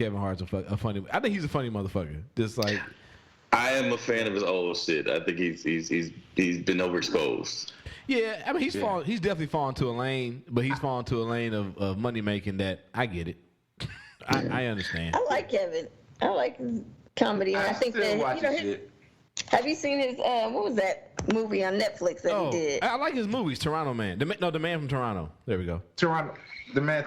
Kevin Hart's a funny. I think he's a funny motherfucker. Just like I am a fan of his old shit. I think he's been overexposed. Yeah, I mean he's definitely fallen to a lane, but he's fallen to a lane of money making that I get it. I understand. I like Kevin. I like his comedy. And I think that have you seen his what was that movie on Netflix that he did? I like his movies. Toronto Man. The Man from Toronto. There we go. Toronto. The Man.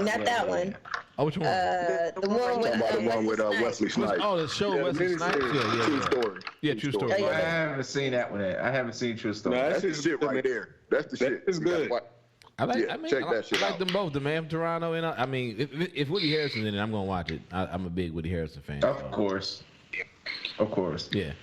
Not that one. Oh, which one? The one with Wesley Snipes. Oh, the show Wesley Snipes. Yeah. True Story. Yeah, True Story. I haven't seen that one yet. I haven't seen True Story. No, that's the shit right there. That's the shit. It's good. I like that like them both. The Man from Toronto, and I mean, if Woody Harrelson's in it, I'm gonna watch it. I'm a big Woody Harrelson fan. Of course. Yeah,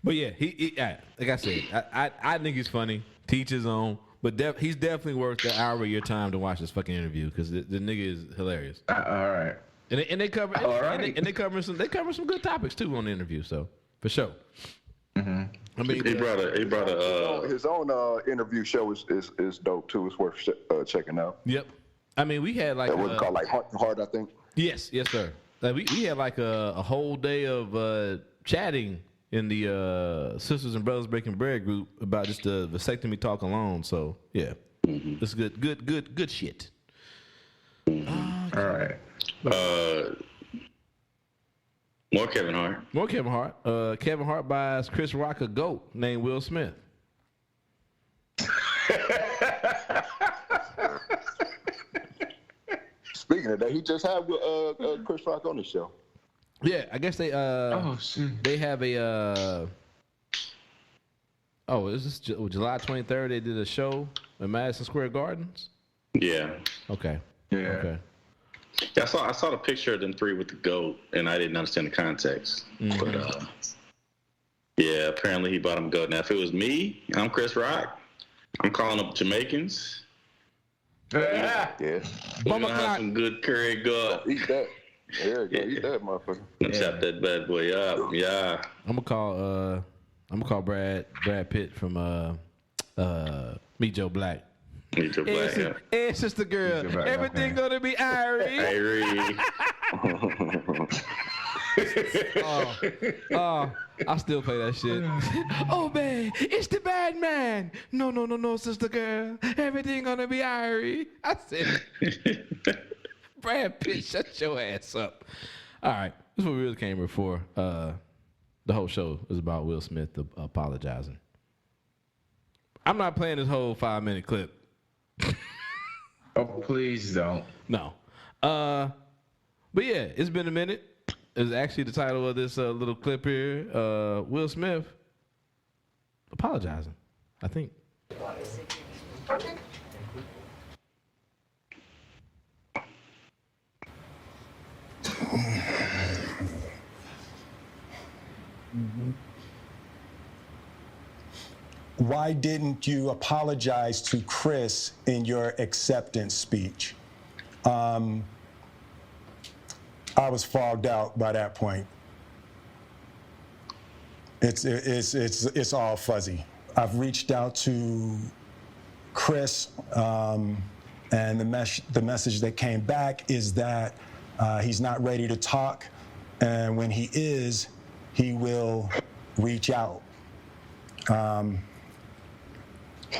but yeah, he like I said, I think he's funny. Teach his own, but he's definitely worth the hour of your time to watch this fucking interview because the nigga is hilarious. All right. And they cover and they cover some good topics too on the interview. So for sure. Mm-hmm. I mean, he brought a his own interview show is dope too. It's worth checking out. Yep. I mean, we had like what's it called, like Heart to Heart, I think. Yes, sir. Like we had like a whole day of chatting in the Sisters and Brothers Breaking Bread group about just the vasectomy talk alone. So yeah, it's good shit. All right. More Kevin Hart. Kevin Hart buys Chris Rock a goat named Will Smith. Speaking of that, he just had Chris Rock on the show. Yeah, I guess they they have a is this July 23rd? They did a show at Madison Square Gardens. Yeah. Okay. Yeah. Okay. Yeah, I saw the picture of them three with the goat, and I didn't understand the context. Mm-hmm. But yeah, apparently he bought him a goat. Now, if it was me, I'm Chris Rock. I'm calling up Jamaicans. Yeah. Yeah. We're gonna have some good curry goat. Eat that. Yeah, eat that motherfucker. Chop that bad boy up. Yeah. I'm gonna call Brad Pitt from Meet Joe Black. Meet Joe Black. Hey, sister girl, everything gonna be Irie. I still play that shit. Oh man, it's the bad man. No, sister girl, everything gonna be Irie. I said, Brad Pitt, shut your ass up. All right, this is what we really came here for. The whole show is about Will Smith apologizing. I'm not playing this whole 5-minute clip. Oh, please don't. No. But yeah, it's been a minute. It's actually the title of this little clip here. Will Smith apologizing, I think. Why didn't you apologize to Chris in your acceptance speech? I was fogged out by that point. It's all fuzzy. I've reached out to Chris, and the message that came back is that he's not ready to talk, and when he is, he will reach out.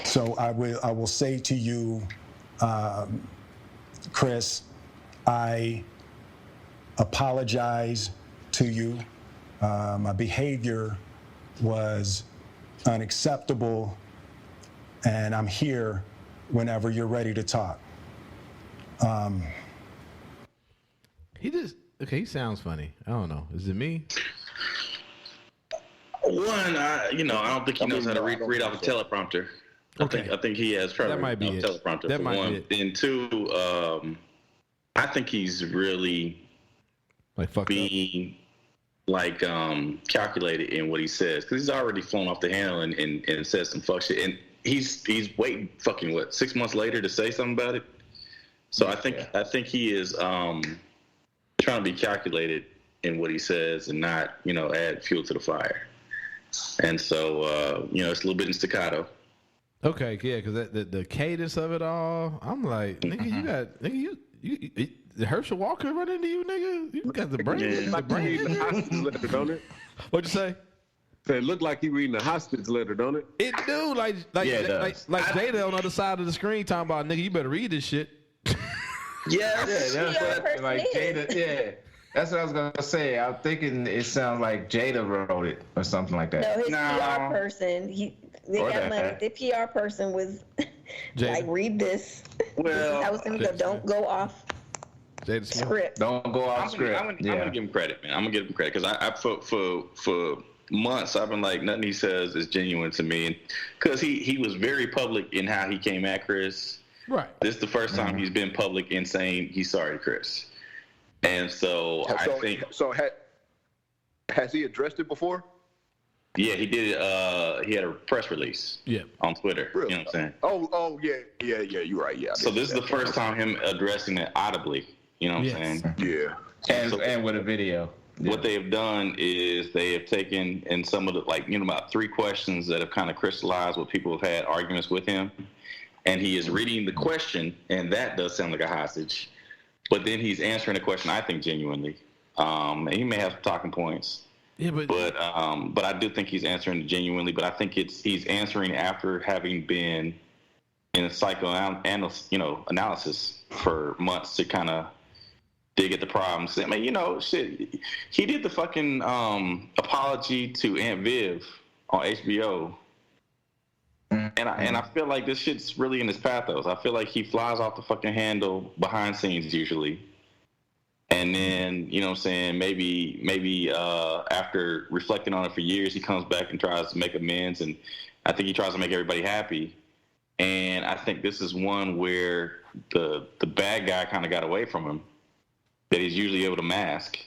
So I will say to you, Chris, I apologize to you. My behavior was unacceptable, and I'm here whenever you're ready to talk. He sounds funny. I don't know. Is it me? One, I don't think he knows how to read off a teleprompter. Okay. I think he has trouble. That might be it. Teleprompter That for might one. be it. And two, I think he's really being calculated in what he says, because he's already flown off the handle and said some fuck shit, and he's waiting 6 months later to say something about it. So I think he is trying to be calculated in what he says and not add fuel to the fire. And so it's a little bit in staccato. Okay, yeah, because the cadence of it all, I'm like, nigga, you Herschel Walker run into you, nigga? You got the brain. Yeah. The Like he brain. reading the hostage letter, don't it? What'd you say? It looked like he reading the hostage letter, don't it? It do like Yeah, it does. like Jada on the other side of the screen talking about, nigga, you better read this shit. Yes. Yeah, that's PR what, person like is. Jada. Yeah, that's what I was gonna say. I'm thinking it sounds like Jada wrote it or something like that. No, his No. PR person, they Or got money. that. The PR person was Jada. like, read this. Well, I was going to go, don't go off Jada Smith. script. Don't go off I'm script. gonna give him credit, man. I'm gonna give him credit because I for months I've been like nothing he says is genuine to me, because he was very public in how he came at Chris. Right. This is the first time he's been public in saying he's sorry to Chris, and so I think Has he addressed it before? yeah he did it. He had a press release Yeah. on Twitter. Really? You know what I'm saying? Oh, yeah, you're right. Yeah. I So did this is see the that. first time him addressing it audibly. You know what Yes. I'm saying? Yeah. and with a video. Yeah. What they have done is they have taken in some of the, like, about 3 questions that have kind of crystallized what people have had arguments with him. And he is reading the question, and that does sound like a hostage. But then he's answering the question, I think, genuinely. And he may have some talking points. Yeah, But I do think he's answering it genuinely. But I think he's answering after having been in a psychoanalysis for months to kind of dig at the problems. I mean, shit. He did the fucking apology to Aunt Viv on HBO, and I feel like this shit's really in his pathos. I feel like he flies off the fucking handle behind scenes usually, and then what I'm saying, maybe after reflecting on it for years, he comes back and tries to make amends, and I think he tries to make everybody happy. And I think this is one where the bad guy kind of got away from him, that he's usually able to mask.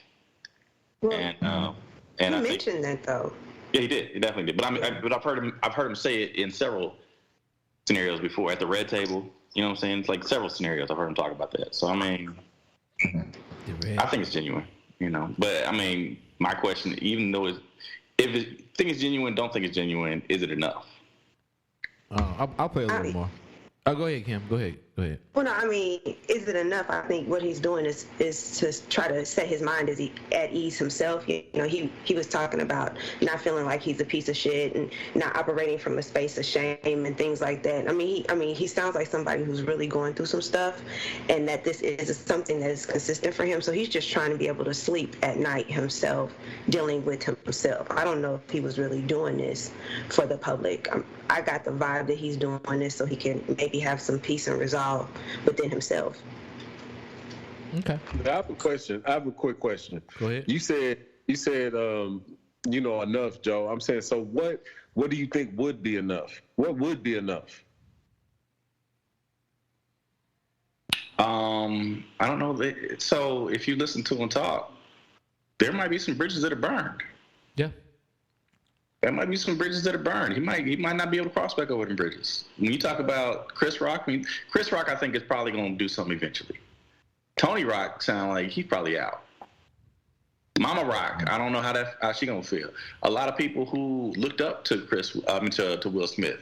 Well, And he I think, mentioned that though. yeah, he did. He definitely did. But I've heard him say it in several scenarios before at the red table. You know what I'm saying? It's like several scenarios. I've heard him talk about that. So I mean, I think it's genuine. But I mean, my question, even though think it's genuine, don't think it's genuine, is it enough? I'll play a little more. Oh, go ahead, Kim. Go ahead. Well, no, I mean, is it enough? I think what he's doing is to try to set his mind at ease himself. He was talking about not feeling like he's a piece of shit and not operating from a space of shame and things like that. I mean, he sounds like somebody who's really going through some stuff, and that this is something that is consistent for him. So he's just trying to be able to sleep at night himself, dealing with himself. I don't know if he was really doing this for the public. I got the vibe that he's doing this so he can maybe have some peace and resolve within himself. Okay. I have a question. I have a quick question. Go ahead. You said enough, Joe. I'm saying, so what do you think would be enough? What would be enough? I don't know. So if you listen to him talk, there might be some bridges that are burned. Yeah. There might be some bridges that are burned. He might not be able to cross back over them bridges. When you talk about Chris Rock, Chris Rock, I think, is probably going to do something eventually. Tony Rock sounds like he's probably out. Mama Rock, I don't know how she gonna feel. A lot of people who looked up to to Will Smith,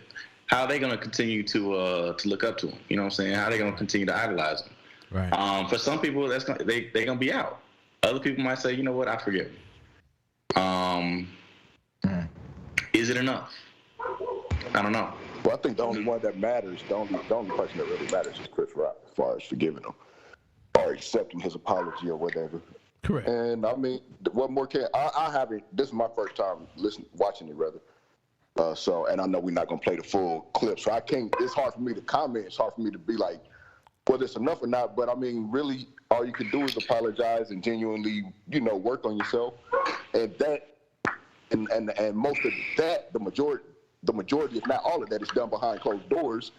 how are they gonna continue to look up to him? You know what I'm saying? How are they gonna continue to idolize him? Right. For some people, they're gonna be out. Other people might say, you know what, I forgive him. Is it enough? I don't know. Well, I think the only one that matters, the only person that really matters is Chris Rock, as far as forgiving him or accepting his apology or whatever. Correct. And I mean, what more can I haven't? This is my first time watching it, rather. And I know we're not gonna play the full clip, so I can't. It's hard for me to comment. It's hard for me to be like whether it's enough or not. But I mean, really, all you can do is apologize and genuinely, work on yourself. And that, and most of that, the majority, if not all of that, is done behind closed doors.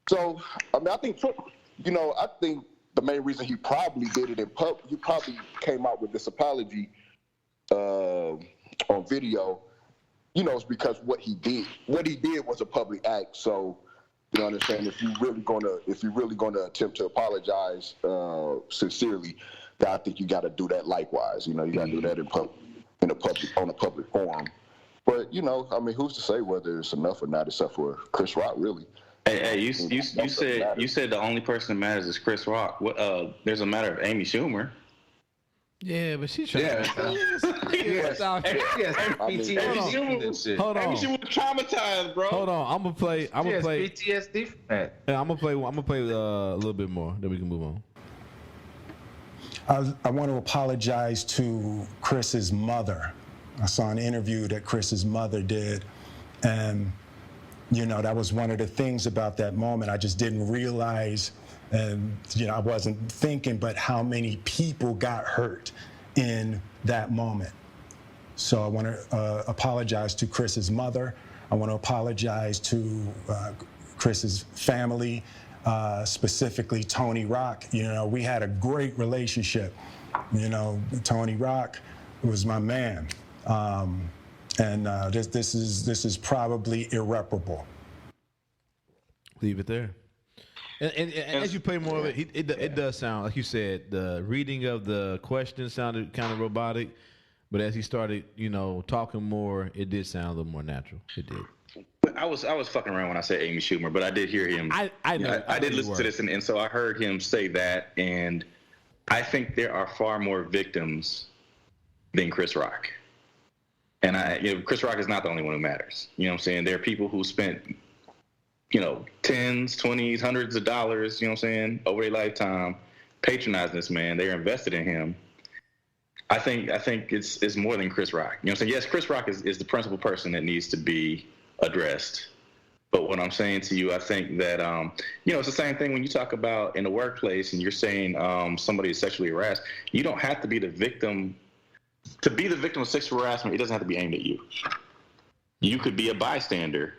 So I mean, I think the main reason he probably did it in public, he probably came out with this apology on video, is because what he did was a public act. So, you know what I'm saying? If you're really gonna attempt to apologize sincerely, then I think you got to do that likewise. You got to do that on a public forum. But I mean, who's to say whether it's enough or not, except for Chris Rock, really. Hey, you said the only person that matters is Chris Rock. What? There's a matter of Amy Schumer. Yeah, but she's trying to. Hold on. Amy Schumer was traumatized, bro. Hold on. I'm gonna play. PTSD from that. Yeah, I'm gonna play a little bit more. Then we can move on. I want to apologize to Chris's mother. I saw an interview that Chris's mother did, and that was one of the things about that moment. I just didn't realize, and I wasn't thinking, but how many people got hurt in that moment. So I want to apologize to Chris's mother. I want to apologize to Chris's family. Specifically Tony Rock. We had a great relationship. Tony Rock was my man, and this is probably irreparable. Leave it there. And as you play more of it, it does sound like you said. The reading of the question sounded kind of robotic, but as he started, talking more, it did sound a little more natural. It did. I was fucking around when I said Amy Schumer, but I did hear him. I did listen to this, and so I heard him say that, and I think there are far more victims than Chris Rock. And Chris Rock is not the only one who matters. You know what I'm saying? There are people who spent, tens, 20s, hundreds of dollars, over their lifetime patronizing this man. They're invested in him. I think it's more than Chris Rock. You know what I'm saying? Yes, Chris Rock is the principal person that needs to be addressed. But what I'm saying to you, I think that, it's the same thing when you talk about in the workplace and you're saying somebody is sexually harassed. You don't have to be the victim. To be the victim of sexual harassment, it doesn't have to be aimed at you. You could be a bystander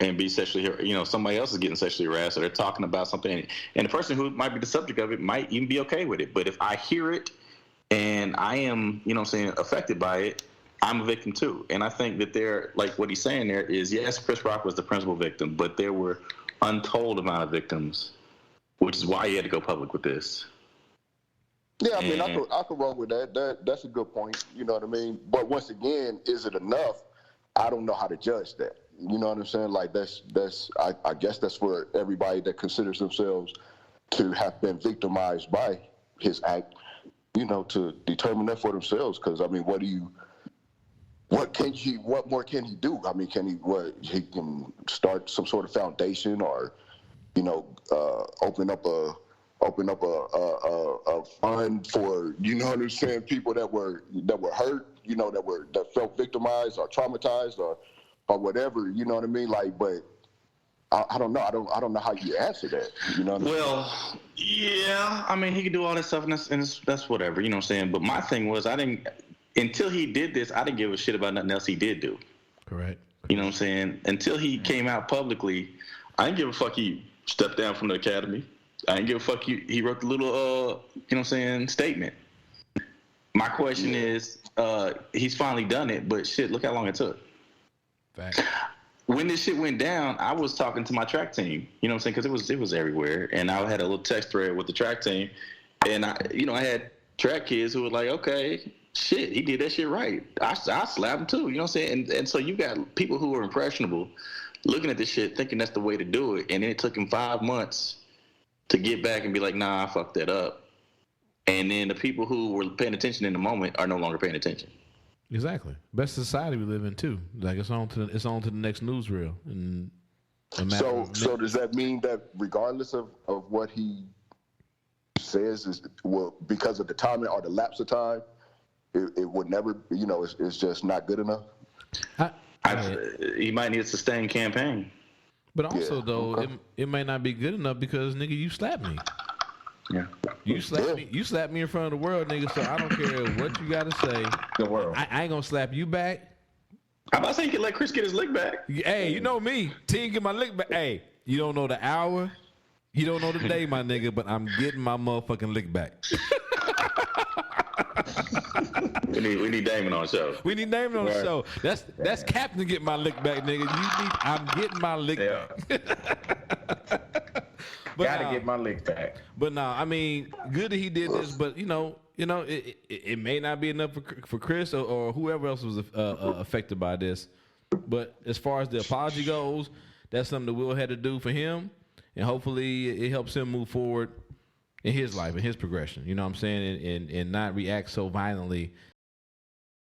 and be sexually, somebody else is getting sexually harassed, or they're talking about something, and the person who might be the subject of it might even be okay with it. But if I hear it and I am, affected by it, I'm a victim too. And I think that like what he's saying there is, yes, Chris Rock was the principal victim, but there were untold amount of victims, which is why he had to go public with this. Yeah, I mean, I could roll with that. That's a good point. You know what I mean? But once again, is it enough? I don't know how to judge that. You know what I'm saying? Like I guess that's for everybody that considers themselves to have been victimized by his act, to determine that for themselves. Because I mean, what more can he do? I mean, he can start some sort of foundation, or open up a fund for, what I'm saying, people that were hurt, that felt victimized or traumatized or whatever, you know what I mean? Like, but I don't know. I don't know how you answer that. You know what I mean? Well, yeah. I mean, he could do all this stuff, and that's whatever. You know what I'm saying? But my thing was, until he did this, I didn't give a shit about nothing else he did do. Correct. You know what I'm saying? Until he came out publicly, I didn't give a fuck he stepped down from the academy. I didn't give a fuck he wrote the little, statement. My question is, he's finally done it, but shit, look how long it took. Fact. When this shit went down, I was talking to my track team, you know what I'm saying? Because it was everywhere. And I had a little text thread with the track team. And, I had track kids who were like, okay, shit, he did that shit right. I slapped him too, you know what I'm saying? And so you got people who are impressionable looking at this shit thinking that's the way to do it. And then it took him 5 months to get back and be like, nah, I fucked that up. And then the people who were paying attention in the moment are no longer paying attention. Exactly. Best society we live in too. Like it's on to the next newsreel. And so does that mean that regardless of what he says because of the timing or the lapse of time, it would never, it's just not good enough? He might need a sustained campaign. But also it might not be good enough because nigga, you slapped me. Yeah. You slapped me in front of the world, nigga, so I don't care what you gotta say. The world. I ain't gonna slap you back. I'm about to say you can let Chris get his lick back. Hey, you know me. Team get my lick back. Hey, you don't know the hour, you don't know the day, my nigga, but I'm getting my motherfucking lick back. We need Damon on the show. We need Damon on the show. That's Captain get my lick back, nigga. I'm getting my lick back. But gotta get my lick back. But no, I mean, good that he did this, but it may not be enough for Chris or whoever else was affected by this. But as far as the apology goes, that's something that Will had to do for him, and hopefully it helps him move forward in his life, in his progression. You know what I'm saying? And not react so violently